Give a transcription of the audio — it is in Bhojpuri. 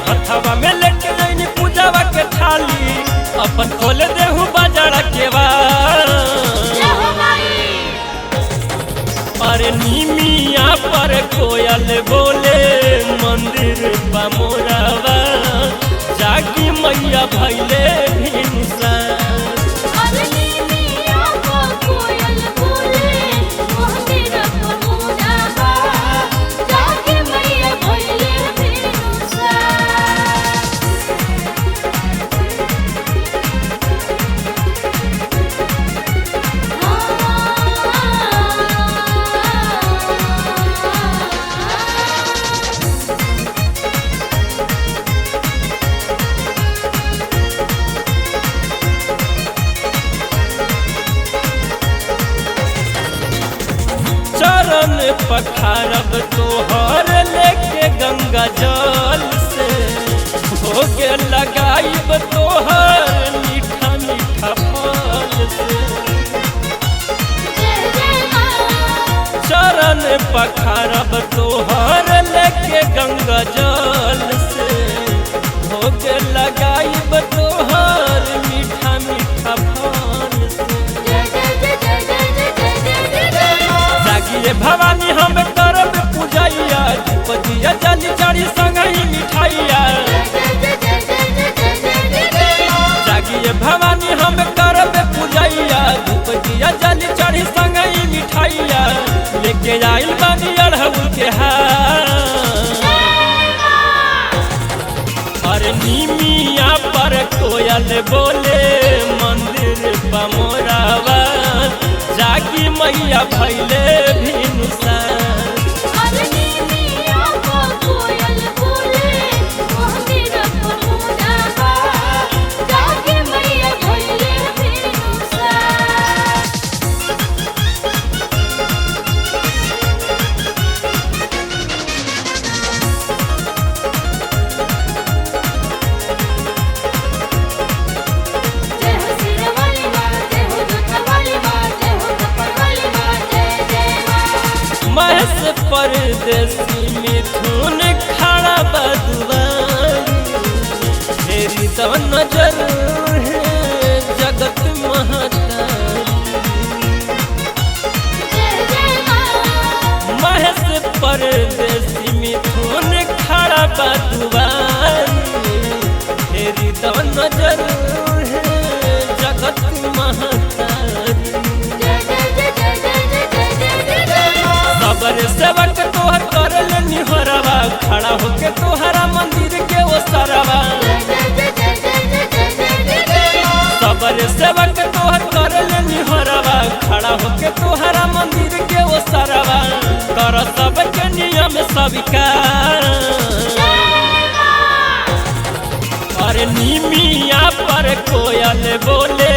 हथवा में लेके नहीं पूजावा के थाली अपन खोल देहू बाजार के अरे नीमिया पर कोयल बोले मंदिर बमोरावा जागी मैया भैले चरण पखारब तोहर लेके गंगा जल से भोगे लगाइब तोहर मीठा मीठा फल से चरण पखारब तोहर लेके गंगा जल से भोगे लगाइब तोहर मीठा मीठा फल से जागिए भवानी हम करब पूजैया पतिया जली चढ़ी संगही मिठाइया जागिए भवानी हम करब पूजैया पतिया जली चढ़ी संगही मिठाइया लेके आइल बानी अड़हुल के हार अरे नीमिया पर कोयल बोले मंदिर बमोरावा जागी मैया भैले महेश परदेसी मिथुन खड़ा बदुआरी तेरी तो नजर है जगत महतारी महेश परदेसी मिथुन खड़ा बदुआरी तेरी तो नजर है जगत महतारी सबरे सेवक तोहर करल निहरवा खड़ा होके तोहरा मंदिर के ओ सरवा सबरे सेवक तोहर करल निहरवा खड़ा होके तोहरा मंदिर के ओ सरवा कर सबके नियम स्वीकार अरे नीमिया पर कोयल बोले